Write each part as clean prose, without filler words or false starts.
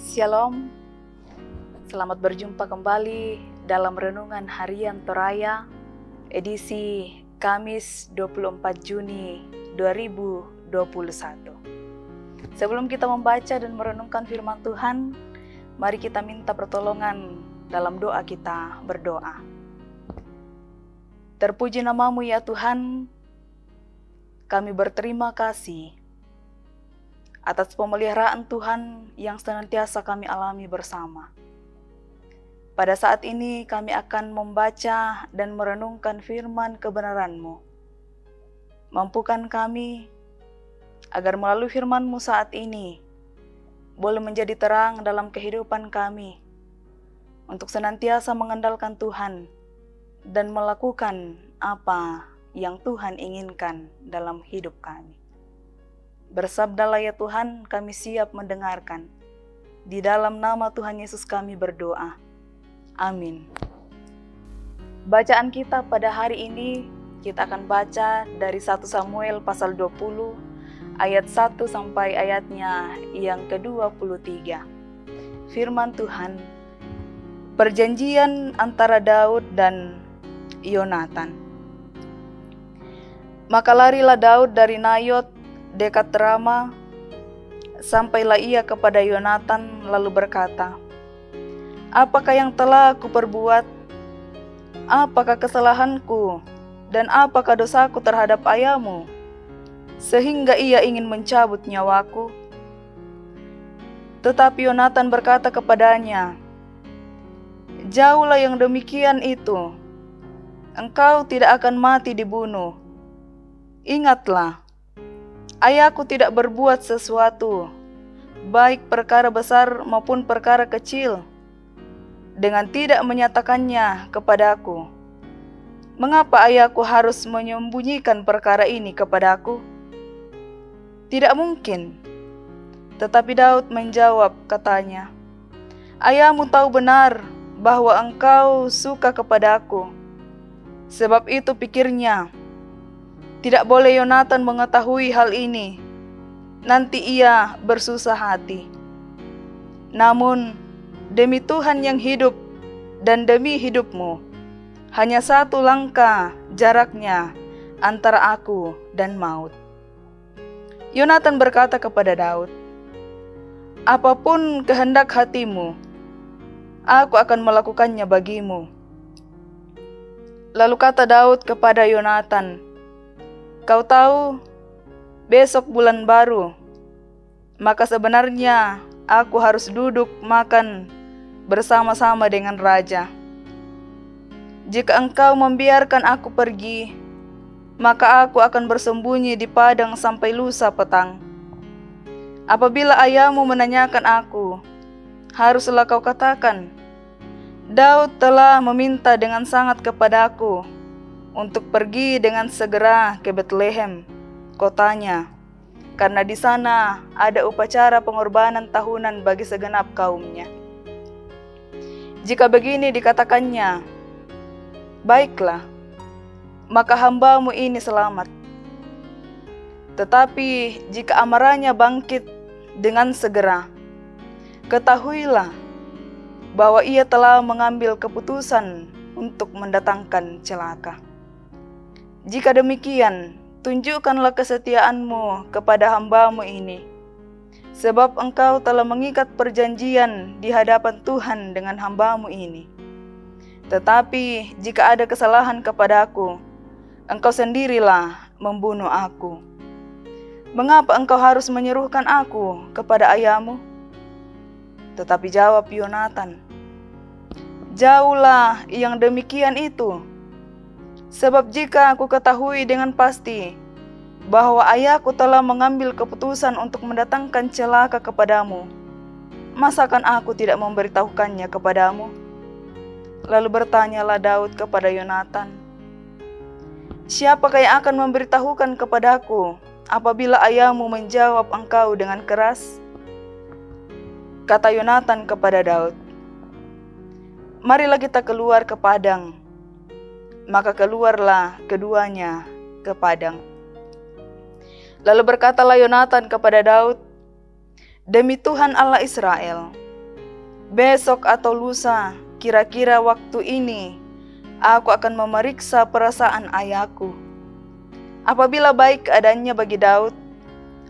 Shalom, selamat berjumpa kembali dalam Renungan Harian Toraya, edisi Kamis 24 Juni 2021. Sebelum kita membaca dan merenungkan firman Tuhan, mari kita minta pertolongan dalam doa kita berdoa. Terpuji namamu ya Tuhan, kami berterima kasih atas pemeliharaan Tuhan yang senantiasa kami alami bersama. Pada saat ini kami akan membaca dan merenungkan firman kebenaran-Mu. Mampukan kami agar melalui firman-Mu saat ini boleh menjadi terang dalam kehidupan kami untuk senantiasa mengandalkan Tuhan dan melakukan apa yang Tuhan inginkan dalam hidup kami. Bersabdalah ya Tuhan, kami siap mendengarkan. Di dalam nama Tuhan Yesus kami berdoa. Amin. Bacaan kita pada hari ini, kita akan baca dari 1 Samuel pasal 20, ayat 1 sampai ayatnya yang ke-23. Firman Tuhan, perjanjian antara Daud dan Yonatan. Maka larilah Daud dari Nayot dekat Rama, sampailah ia kepada Yonatan lalu berkata, apakah yang telah aku perbuat? Apakah kesalahanku? Dan apakah dosaku terhadap ayahmu? Sehingga ia ingin mencabut nyawaku. Tetapi Yonatan berkata kepadanya, jauhlah yang demikian itu. Engkau tidak akan mati dibunuh. Ingatlah, ayahku tidak berbuat sesuatu, baik perkara besar maupun perkara kecil, dengan tidak menyatakannya kepadaku. Mengapa ayahku harus menyembunyikan perkara ini kepadaku? Tidak mungkin. Tetapi Daud menjawab, katanya, ayahmu tahu benar bahwa engkau suka kepadaku. Sebab itu pikirnya, tidak boleh Yonatan mengetahui hal ini, nanti ia bersusah hati. Namun, demi Tuhan yang hidup dan demi hidupmu, hanya satu langkah jaraknya antara aku dan maut. Yonatan berkata kepada Daud, apapun kehendak hatimu, aku akan melakukannya bagimu. Lalu kata Daud kepada Yonatan, kau tahu, besok bulan baru, maka sebenarnya aku harus duduk makan bersama-sama dengan raja. Jika engkau membiarkan aku pergi, maka aku akan bersembunyi di padang sampai lusa petang. Apabila ayahmu menanyakan aku, haruslah kau katakan, Daud telah meminta dengan sangat kepadaku untuk pergi dengan segera ke Betlehem, kotanya, karena di sana ada upacara pengorbanan tahunan bagi segenap kaumnya. Jika begini dikatakannya, baiklah, maka hambamu ini selamat. Tetapi jika amarahnya bangkit dengan segera, ketahuilah bahwa ia telah mengambil keputusan untuk mendatangkan celaka. Jika demikian, tunjukkanlah kesetiaanmu kepada hambamu ini, sebab engkau telah mengikat perjanjian di hadapan Tuhan dengan hambamu ini. Tetapi jika ada kesalahan kepadaku, engkau sendirilah membunuh aku. Mengapa engkau harus menyuruhkan aku kepada ayahmu? Tetapi jawab Yonatan, jauhlah yang demikian itu. Sebab jika aku ketahui dengan pasti bahwa ayahku telah mengambil keputusan untuk mendatangkan celaka kepadamu, masakan aku tidak memberitahukannya kepadamu? Lalu bertanyalah Daud kepada Yonatan, siapakah yang akan memberitahukan kepadaku apabila ayahmu menjawab engkau dengan keras? Kata Yonatan kepada Daud, marilah kita keluar ke padang. Maka keluarlah keduanya ke padang. Lalu berkatalah Yonatan kepada Daud, demi Tuhan Allah Israel, Besok atau lusa, kira-kira waktu ini, aku akan memeriksa perasaan ayahku. Apabila baik keadaannya bagi Daud,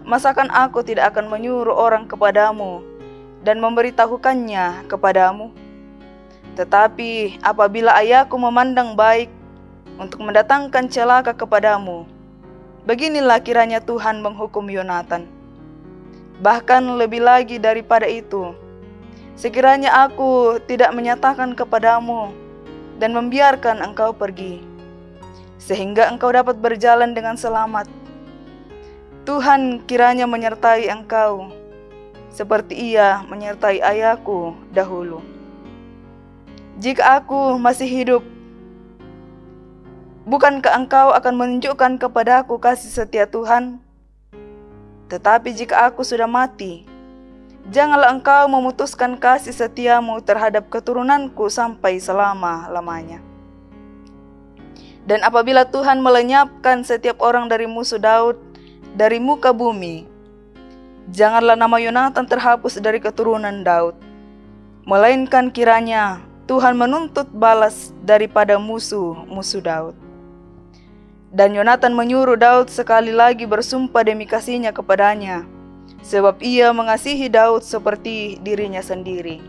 masakan aku tidak akan menyuruh orang kepadamu dan memberitahukannya kepadamu? Tetapi apabila ayahku memandang baik untuk mendatangkan celaka kepadamu, beginilah kiranya Tuhan menghukum Yonatan. Bahkan lebih lagi daripada itu, sekiranya aku tidak menyatakan kepadamu dan membiarkan engkau pergi, sehingga engkau dapat berjalan dengan selamat, Tuhan kiranya menyertai engkau, seperti Ia menyertai ayahku dahulu. Jika aku masih hidup, bukankah engkau akan menunjukkan kepadaku kasih setia Tuhan? Tetapi jika aku sudah mati, janganlah engkau memutuskan kasih setiamu terhadap keturunanku sampai selama-lamanya. Dan apabila Tuhan melenyapkan setiap orang dari musuh Daud dari muka bumi, janganlah nama Yonatan terhapus dari keturunan Daud, melainkan kiranya Tuhan menuntut balas daripada musuh-musuh Daud. Dan Yonatan menyuruh Daud sekali lagi bersumpah demi kasihnya kepadanya, sebab ia mengasihi Daud seperti dirinya sendiri.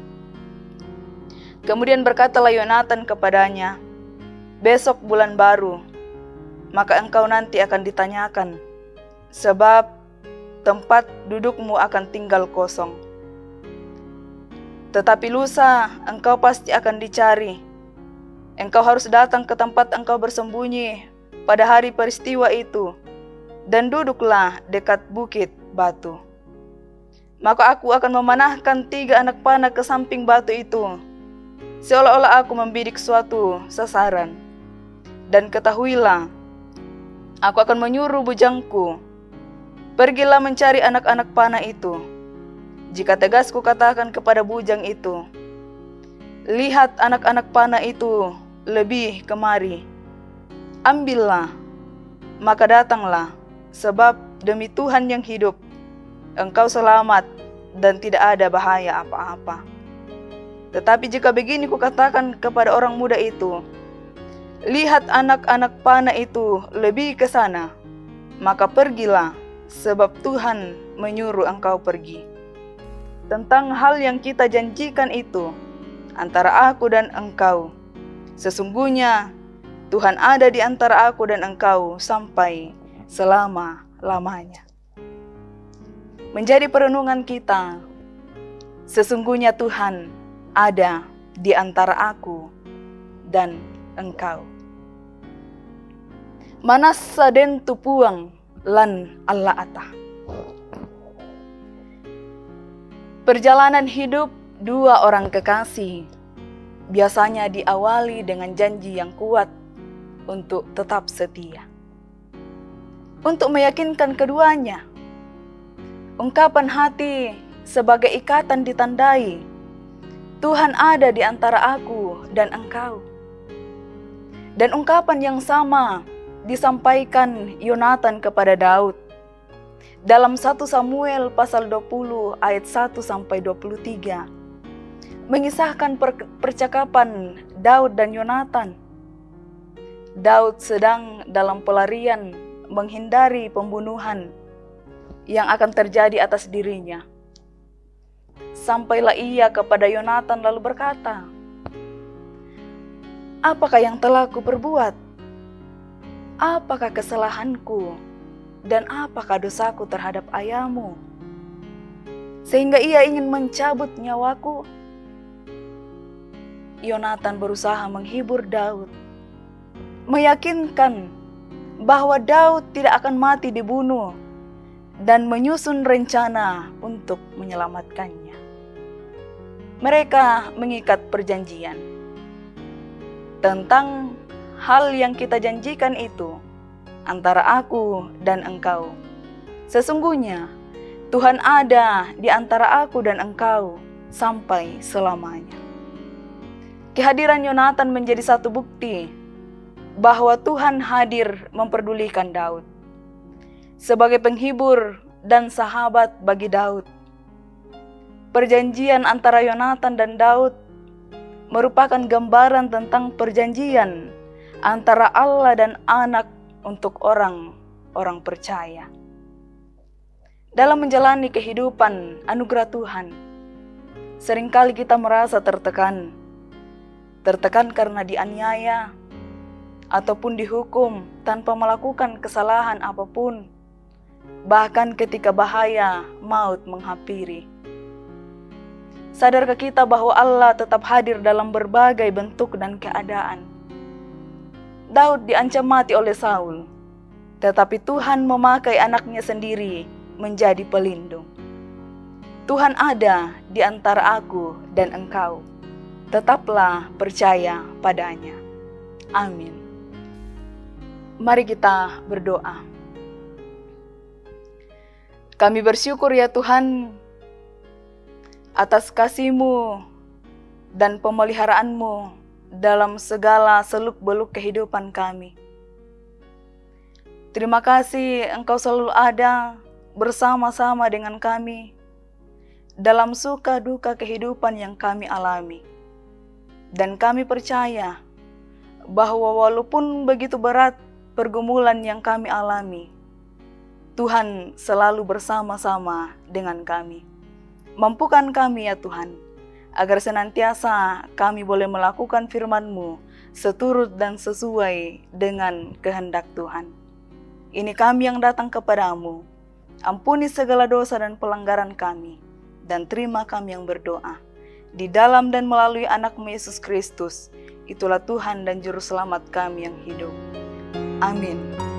Kemudian berkatalah Yonatan kepadanya, besok bulan baru, maka engkau nanti akan ditanyakan, sebab tempat dudukmu akan tinggal kosong. Tetapi lusa engkau pasti akan dicari. Engkau harus datang ke tempat engkau bersembunyi pada hari peristiwa itu, dan duduklah dekat bukit batu. Maka aku akan memanahkan 3 anak panah ke samping batu itu, seolah-olah aku membidik suatu sasaran. Dan ketahuilah, aku akan menyuruh bujangku, pergilah mencari anak-anak panah itu. Jika tegas kukatakan kepada bujang itu, lihat anak-anak panah itu lebih kemari, ambillah, maka datanglah, sebab demi Tuhan yang hidup, engkau selamat dan tidak ada bahaya apa-apa. Tetapi jika begini kukatakan kepada orang muda itu, lihat anak-anak panah itu lebih ke sana, maka pergilah, sebab Tuhan menyuruh engkau pergi. Tentang hal yang kita janjikan itu antara aku dan engkau, sesungguhnya Tuhan ada di antara aku dan engkau sampai selama-lamanya. Menjadi perenungan kita, sesungguhnya Tuhan ada di antara aku dan engkau. Manasa den tupuang lan Allah atah. Perjalanan hidup 2 orang kekasih biasanya diawali dengan janji yang kuat untuk tetap setia. Untuk meyakinkan keduanya, ungkapan hati sebagai ikatan ditandai, Tuhan ada di antara aku dan engkau. Dan ungkapan yang sama disampaikan Yonatan kepada Daud dalam 1 Samuel pasal 20 ayat 1-23, mengisahkan percakapan Daud dan Yonatan. Daud sedang dalam pelarian menghindari pembunuhan yang akan terjadi atas dirinya. Sampailah ia kepada Yonatan lalu berkata, apakah yang telah kuperbuat? Apakah kesalahanku? Dan apakah dosaku terhadap ayahmu, sehingga ia ingin mencabut nyawaku? Yonatan berusaha menghibur Daud, meyakinkan bahwa Daud tidak akan mati dibunuh, dan menyusun rencana untuk menyelamatkannya. Mereka mengikat perjanjian tentang hal yang kita janjikan itu antara aku dan engkau. Sesungguhnya Tuhan ada di antara aku dan engkau sampai selamanya. Kehadiran Yonatan menjadi satu bukti bahwa Tuhan hadir memperdulikan Daud. Sebagai penghibur dan sahabat bagi Daud, Perjanjian antara Yonatan dan Daud merupakan gambaran tentang perjanjian antara Allah dan Anak untuk orang-orang percaya. Dalam menjalani kehidupan anugerah Tuhan, seringkali kita merasa tertekan karena dianiaya ataupun dihukum tanpa melakukan kesalahan apapun, bahkan ketika bahaya maut menghampiri. Sadarkah kita bahwa Allah tetap hadir dalam berbagai bentuk dan keadaan? Daud diancam mati oleh Saul, tetapi Tuhan memakai anaknya sendiri menjadi pelindung. Tuhan ada di antara aku dan engkau. Tetaplah percaya padanya. Amin. Mari kita berdoa. Kami bersyukur ya Tuhan atas kasih-Mu dan pemeliharaanmu dalam segala seluk-beluk kehidupan kami. Terima kasih Engkau selalu ada bersama-sama dengan kami dalam suka duka kehidupan yang kami alami. Dan kami percaya bahwa walaupun begitu berat pergumulan yang kami alami, Tuhan selalu bersama-sama dengan kami. Mampukan kami ya Tuhan, agar senantiasa kami boleh melakukan firman-Mu seturut dan sesuai dengan kehendak Tuhan. Ini kami yang datang kepadamu, ampuni segala dosa dan pelanggaran kami, dan terima kami yang berdoa. Di dalam dan melalui anak-Mu Yesus Kristus, itulah Tuhan dan Juru Selamat kami yang hidup. Amin.